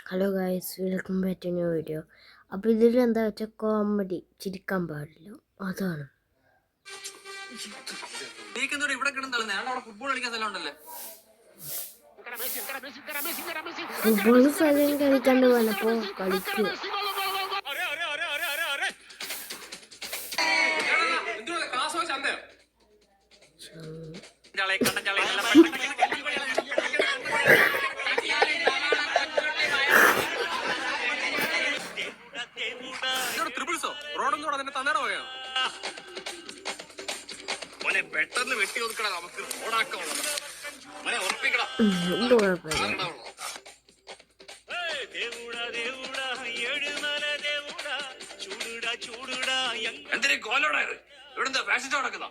Hello guys, welcome back to new video. അപ്പോൾ ഇതിൽ എന്താ വെച്ചാൽ കോമഡി, ചിരിക്കാൻ പാടില്ല, അതാണ്. ഫുട്ബോൾ സ്ഥലം കളിക്കാണ്ട് വന്നപ്പോൾ കളിക്കുക. പെട്ടെന്ന് വെട്ടി ഒതുക്കണം, നമുക്ക് റോഡാക്കാനുള്ളത്. എന്തിനു കോലോടായത്? ഇവിടുന്ന് ഫാഷൻ ഷോ നടക്കുന്ന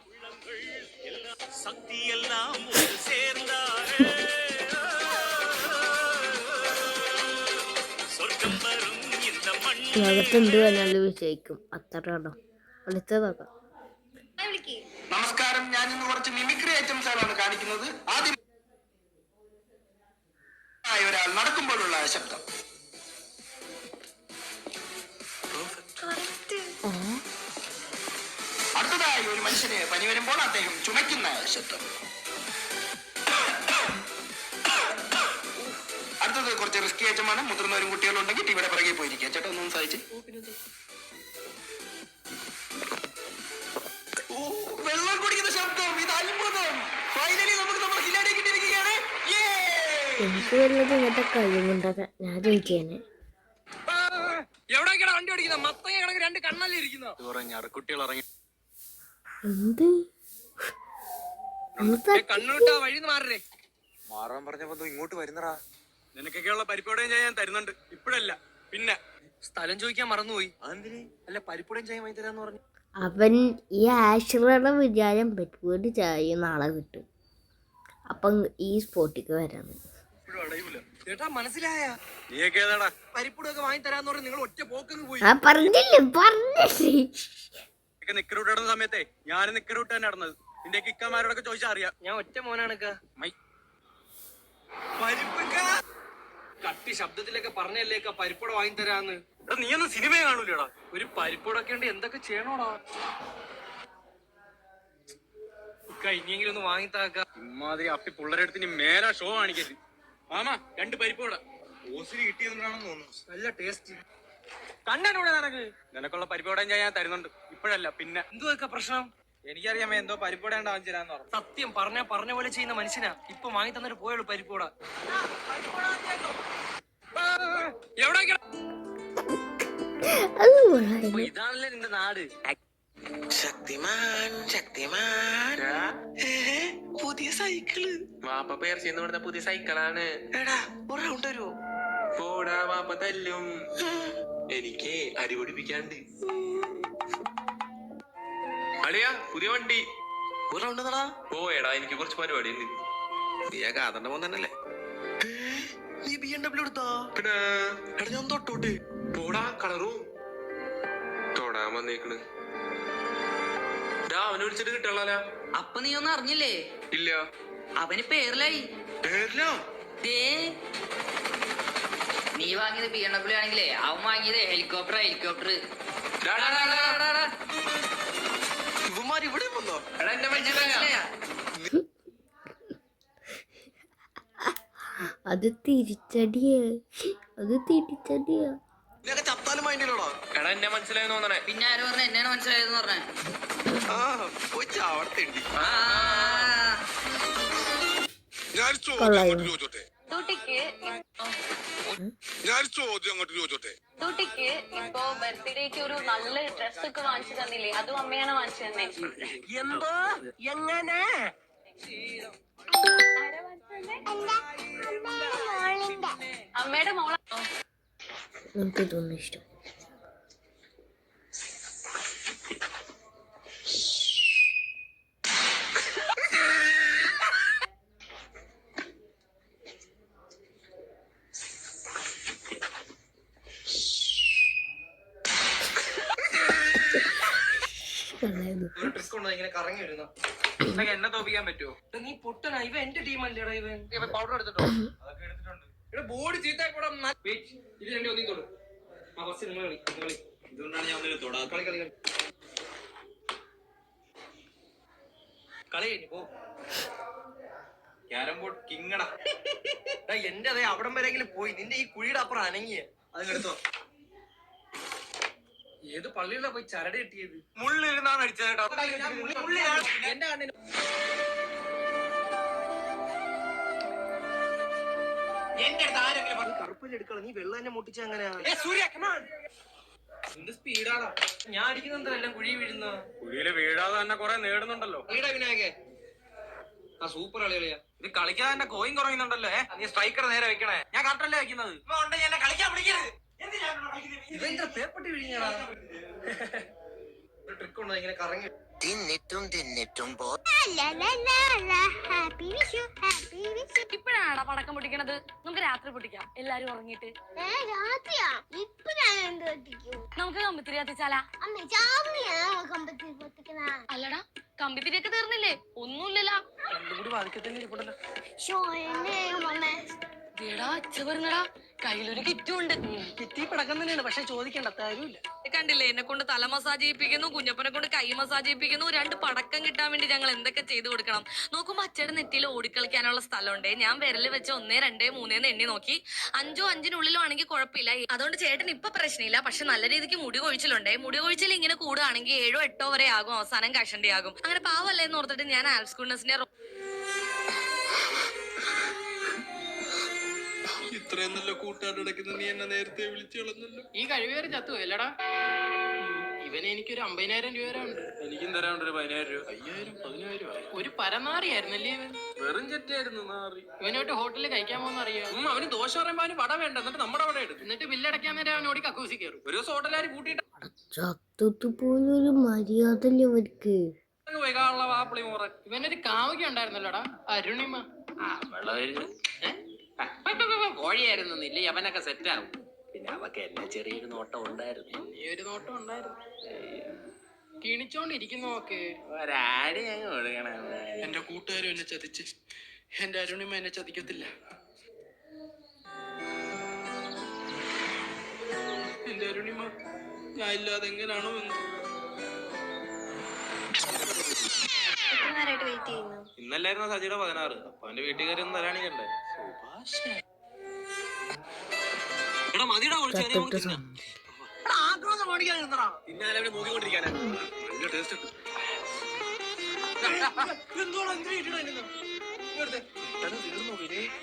ലോകത്തുണ്ട് നല്ല വിജയിക്കും, അത്രയാണോ അടുത്തതാക്കാം. നമസ്കാരം, ഞാൻ ഇന്ന് കുറച്ച് മിമിക്രി ഐറ്റംസാണ് കാണിക്കുന്നത്. ആദ്യം ഒരാൾ നടക്കുമ്പോഴുള്ള ശബ്ദം, അടുത്തതായി ഒരു മനുഷ്യന് പനി വരുമ്പോൾ അദ്ദേഹം ചുമയ്ക്കുന്ന ശബ്ദം, അടുത്തത് കുറച്ച് റിസ്കി ഐറ്റമാണ്. മുതിർന്നവരും കുട്ടികളും ഉണ്ടെങ്കിൽ ടിവിയുടെ പിറകെ പോയിരിക്കുക. ചേട്ടാ ഒന്നും സഹായിച്ച്. വെള്ളം കുടിക്കുന്ന ശബ്ദം, ഇത് അത്ഭുതം. ഫൈനലി നമുക്ക് നമ്മുടെ ഹിലാഡി കിട്ടിയിരിക്കുകയാണ്. എനിക്ക് വല്ലത് ഇങ്ങനത്തെ കഴിവുണ്ടാകാൻ ഞാൻ ചോദിക്കാന്. എവിടേക്കാണ് വണ്ടി ഓടിക്കുന്നത്? മത്തങ്ങ കണക്ക് രണ്ട് കണ്ണല്ലേ ഇരിക്കുന്ന കുട്ടികൾ ഇറങ്ങി കണ്ണൂട്ടാ വഴി മാറേ മാറാൻ പറഞ്ഞപ്പോ ഇങ്ങോട്ട് വരുന്നടാ. നിനക്കൊക്കെയുള്ള പരിപ്പോടയും ചെയ്യാൻ തരുന്നുണ്ട്, ഇപ്പഴല്ല പിന്നെ. സ്ഥലം ചോദിക്കാൻ മറന്നുപോയി. അല്ല, പരിപ്പോടയും ചെയ്യാൻ വാങ്ങി തരാന്ന് പറഞ്ഞു. അവൻ ഈ ആശ്രയുടെ വിചാരം പരിപ്പോട് ചായ നാളെ കിട്ടും. അപ്പം ഈ സ്പോട്ടിക്ക് വരാന്ന് ചേട്ടാ മനസ്സിലായ? നീയൊക്കെ ഏതാടാ പരിപ്പൂടൊക്കെ വാങ്ങി തരാന്ന് പറഞ്ഞു. നിങ്ങൾ ഒറ്റ പോക്കങ്ങ് പോയി. നിക്കറൂട്ടിടുന്ന സമയത്തെ ഞാൻ നിക്കറൂട്ട് തന്നെ നടന്നത്. നിന്റെ ഇക്കമാരോടൊക്കെ ചോദിച്ചാൽ അറിയാം. ഞാൻ ഒറ്റ മോനാണ്. കട്ടി ശബ്ദത്തിലൊക്കെ പറഞ്ഞല്ലേ പരിപ്പുട വാങ്ങി തരാന്ന്. നീ ഒന്നും സിനിമയെ കാണൂലടാ. ഒരു പരിപ്പുടൊക്കെ ഉണ്ട്, എന്തൊക്കെ ചെയ്യണോടാ. ഇനിയെങ്കിലും ഒന്ന് വാങ്ങിത്താക്ക. ഇമ്മാതിരി അപ്പി പിള്ളേരെടുത്ത് ഇനി മേലാ ഷോ കാണിക്കരുത്. മാമാ, 2 പരിപ്പുട ഓസിന് കിട്ടിയതുകൊണ്ടാണെന്ന് തോന്നുന്നു. നല്ല ടേസ്റ്റ്. കണ്ണനൂടെ നടക്ക്. നിനക്കുള്ള പരിപ്പുടയും ഞാൻ തരുന്നുണ്ട്, ഇപ്പഴല്ല പിന്നെ. എന്തുവാ പ്രശ്നം? എനിക്കറിയാമോ എന്തോ പരിപ്പൂട വാങ്ങിച്ചു തരാന്ന് പറഞ്ഞു. സത്യം പറഞ്ഞ പോലെ ചെയ്യുന്ന മനുഷ്യനാ. ഇപ്പൊ വാങ്ങി തന്നിട്ട് പോയുള്ളൂ പരിപ്പൂട. ഇതാണല്ലേ നിന്റെ നാട്. ശക്തിമാൻ ശക്തിമാൻ. പുതിയ സൈക്കിള് വാപ്പ പേർ ചെയ്യുന്ന പുതിയ സൈക്കിളാണ്. എടാ ഒരു റൗണ്ട് വരുമോ? പോടാ, വാപ്പ തല്ലും. എനിക്ക് അരി പൊടിപ്പിക്കാണ്ട്. അളിയാ, പുതിയ വണ്ടി. ഒരു റൗണ്ട് നടാ. പോയടാ, എനിക്ക് കുറച്ച് പരിപാടി ഉണ്ട്. നീ ആ കാതന്റെ മോൻ തന്നെയല്ലേ? നീ BMW എടുത്താ? പിന്നെ എടാ ഞാൻ തൊട്ടോട്ട്. പോടാ, കളറും തൊടാൻ വന്നേക്കണ്. അവനെ വിളിച്ചിട്ട് കിട്ടണല്ല. അപ്പൊ നീ ഒന്നും അറിഞ്ഞില്ലേ? ഇല്ല. അവന് പേരിലായി. പേരിലോ? നീ വാങ്ങിയത് BMW ആണെങ്കിലേ അവൻ വാങ്ങിയത് ഹെലികോപ്റ്റർ. ഇവന്മാർ ഇവിടെ വന്നോ? എടാ എന്റെ മനസ്സിലായ അത് തിരിച്ചടിയാ. ചത്താലും മൈൻഡിലോടാ. എടാ എന്നെ മനസ്സിലായെന്ന് തോന്നണേ. പിന്നെ ആര് പറഞ്ഞ എന്നെയാണ് മനസ്സിലായതെന്ന് പറഞ്ഞേ? ഞാനൊരു ചോദ്യം അങ്ങോട്ട് ചോദിച്ചോട്ടെ. കുട്ടിക്ക് ഇപ്പൊ ബർത്ത്ഡേക്ക് ഒരു നല്ല ഡ്രസ് ഒക്കെ വാങ്ങിച്ചു തന്നില്ലേ? അതും അമ്മയാണ് വാങ്ങിച്ചു തന്നെ. എന്തോ എങ്ങനെ? അമ്മയുടെ മോള. നമുക്ക് ഇതൊന്നും ഇഷ്ടം. ഇങ്ങനെ കറങ്ങി വരുന്ന എന്നെ തോപ്പിക്കാൻ പറ്റുമോ? നീ പൊട്ടനാ. ഇവ എന്റെ ടീമല്ലേടാ. ഇവൻ പൗഡർ എടുത്തിട്ടോ? അതൊക്കെ എടുത്തിട്ടുണ്ട്. ഇവിടെ ബോഡി ചീത്താക്കൂടെ ഇത് രണ്ടി ഒന്നിത്തോളൂ ആ ഫസ്റ്റ് നിങ്ങൾ കളി കളി ഇതുകൊണ്ടാണ് ഞാൻ ഒന്നിനും തൊടാ കളി കളി കളി കളി കഴിഞ്ഞു പോ ക്യാരം ബോർഡ് കിങ്ങടാ എന്റെ അതെ അവിടം വരെങ്കിലും പോയി നിന്റെ ഈ കുഴിയുടെ അപ്പുറം അനങ്ങിയ അതിനെടുത്തോ ഏത് പള്ളിയിലാ പോയി ചരട് കിട്ടിയത് മുള്ളിരുന്നാണ് അടിച്ചത് കേട്ടോ എന്റെ കണ്ണിന് എന്റെ അടുത്ത് ആരെങ്കിലും പറഞ്ഞു കറുപ്പിലെടുക്കണം നീ വെള്ളം തന്നെ മുട്ടിച്ച അങ്ങനെയാ എന്ത് സ്പീഡാടാ ഞാൻ അടിക്കുന്നെന്തരെല്ലാം കുഴി വീഴുന്ന കുഴിയില് വീഴാതെ തന്നെ കൊറേ നേടുന്നുണ്ടല്ലോ വിനായകെ ആ സൂപ്പർ കളിയാ ഇത് കളിക്കാതെ തന്നെ കോയിൻ കുറയുന്നുണ്ടല്ലോ നീ സ്ട്രൈക്കർ നേരെ വെക്കണേ ഞാൻ കറക്റ്റല്ലേ വെക്കുന്നത് എന്നെ കളിക്കാൻ വിളിക്കരുത് ഇതെന്താ പേപ്പട്ടി വിഴിഞ്ഞാ ട്രിക്ക് ഉണ്ടോ ഇങ്ങനെ കറങ്ങി ഇപ്പഴാണോ പടക്കം പൊട്ടിക്കണത്? നമുക്ക് രാത്രി പൊട്ടിക്കാം, എല്ലാരും ഉറങ്ങിയിട്ട്. നമുക്ക് കമ്പിത്തിരി കത്തിച്ചാലാ? അല്ലടാ, കമ്പിത്തിരിയൊക്കെ തീർന്നില്ലേ? ഒന്നുമില്ലല്ലോ. അച്ഛ പറഞ്ഞടാ, കയ്യിലൊരു കിറ്റും ഉണ്ട്. കിറ്റി പടക്കം തന്നെയാണ്, പക്ഷെ ചോദിക്കണ്ട തരൂല്ല. കണ്ടില്ലേ, എന്നെ കൊണ്ട് തല മസാജ് ചെയ്യിപ്പിക്കുന്നു, കുഞ്ഞപ്പനെ കൊണ്ട് കൈ മസാജ് ചെയ്യിപ്പിക്കുന്നു. 2 പടക്കം കിട്ടാൻ വേണ്ടി ഞങ്ങൾ എന്തൊക്കെ ചെയ്തു കൊടുക്കണം. നോക്കുമ്പോ അച്ഛയുടെ നെറ്റിയിൽ ഓടിക്കളിക്കാനുള്ള സ്ഥലമുണ്ട്. ഞാൻ വിരല് വെച്ച് 1, 2, 3 എണ്ണി നോക്കി. 5 5-നുള്ളിലും ആണെങ്കിൽ കുഴപ്പമില്ല. അതുകൊണ്ട് ചേട്ടൻ ഇപ്പൊ പ്രശ്നമില്ല. പക്ഷെ നല്ല രീതിക്ക് മുടി കൊഴിച്ചിലുണ്ടേ. മുടി കൊഴിച്ചിൽ ഇങ്ങനെ കൂടുകയാണെങ്കിൽ 7 8 വരെ ആകും, അവസാനം കഷണ്ടി ആകും. അങ്ങനെ പാവല്ലേ എന്ന് ഓർത്തിട്ട് ഞാൻ ആൽസ്കൂണസിന്റെ ഇത്രയും നല്ല കൂട്ടുകാരടക്കുന്ന നീ എന്നെ നേരത്തെ വിളിച്ചു കളഞ്ഞല്ലോ. ഈ കഴിവേറി ചത്തു അല്ലടാ. ഇവന് എനിക്കൊരു 50,000 രൂപ ഉണ്ട്. എനിക്കും തരാണ്ട് ഒരു 10,000 രൂപ. 10,000 ഒരു പരനാറിയായിരുന്നല്ലേ ഇവൻ? വെറും ചെറ്റായിരുന്നു നാറി. ഇവനോട്ട് ഹോട്ടലിൽ കഴിക്കാൻ പോകുന്ന അറിയാം. അവന് ദോശ പറയുമ്പോ അവന് വട വേണ്ട, എന്നിട്ട് നമ്മുടെ അവിടെ എടുക്കും. എന്നിട്ട് ബില്ലടയ്ക്കാൻ നേരം അവനോട് കക്കൂസി കയറും. ഒരു ദിവസം ഹോട്ടലുകാർ കൂട്ടിയിട്ട് ചത്തുtu പോലൊരു മര്യാദല്ലേ അവർക്ക്. ഇവനൊരു കാവ്യ ഉണ്ടായിരുന്നല്ലോടാ, അരുണിമ. കോഴിയായിരുന്നു ഇല്ലേ, അവനൊക്കെ സെറ്റ് ആവും. പിന്നെ അവക്ക് എന്നെ ചെറിയൊരു നോട്ടം ഉണ്ടായിരുന്നു. ഒരു നോട്ടം ഉണ്ടായിരുന്നു. കിണിച്ചോണ്ടിരിക്കുന്നോക്കെ ഒരാടി അങ്ങ് കൊടുക്കണം. എന്റെ കൂട്ടുകാരും എന്നെ ചതിച്ച്, എന്റെ അരുണിമ എന്നെ ചതിക്കത്തില്ല. എന്റെ അരുണിമ ഞാൻ ഇല്ലാതെ എങ്ങനെയാണോ എന്ന്. ഇന്നല്ലായിരുന്നു സജിയുടെ 16. അപ്പൊ അവന്റെ വീട്ടുകാരി ഒന്നും തരാണിക്കണ്ടേ.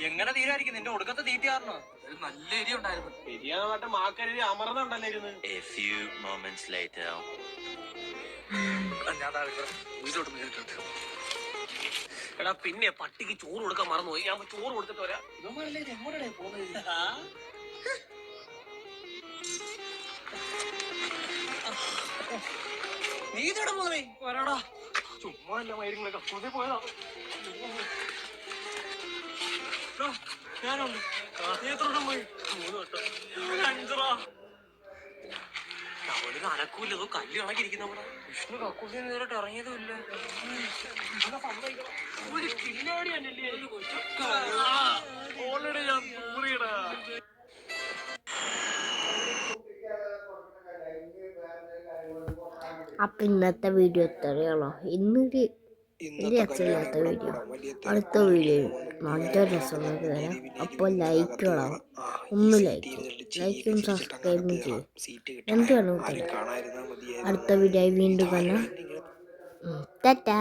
എങ്ങനെ തീരായിരിക്കും നിന്റെ ഒടുക്കത്തെ തീറ്റാറിനോ? നല്ല എരി ഉണ്ടായിരുന്നു. എരിയാന്ന് മാക്കരി അമർന്നുണ്ടല്ലായിരുന്നു. എടാ പിന്നെ പട്ടിക്ക് ചോറ് കൊടുക്കാൻ മറന്നുപോയി. ഞാൻ ചോറ് കൊടുത്തിട്ട് വരാം. ഇവന്മാരല്ലേ എങ്ങോട്ടേ പോകുന്നത്? നീ ഇതോടെ പോകണേ വരാടാ. ചുമ്മാ അല്ല മരുങ്ങളൊക്കെ പുതിയ പോയതാ. ഞാനുണ്ട്. എത്രോട്ടം പോയി? 3 വട്ടം. 5 അവനൊരു അനക്കൂല്ലോ, കല്ല് കണക്കിരിക്കുന്ന അവിടെ. വിഷ്ണു കക്കൂസിൽ നേരിട്ട് ഇറങ്ങിയതും ഇല്ല. ഒരു കില്ലാടി തന്നെയല്ലേ ഓൾറെഡി ഞാൻ പൂറിയടാ. അപ്പൊ ഇന്നത്തെ വീഡിയോ ഇത്രയുള്ളൂ. ഇന്നൊരു രസമില്ലാത്ത വീഡിയോ. അടുത്ത വീഡിയോയിൽ നല്ല രസമുള്ളത് വരാം. അപ്പോൾ ലൈക്കുകളാവും. ഒന്ന് ലൈക്കും സബ്സ്ക്രൈബും ചെയ്യും. എന്താണ് അടുത്ത വീഡിയോ വീണ്ടും കാണാം. ടാറ്റാ.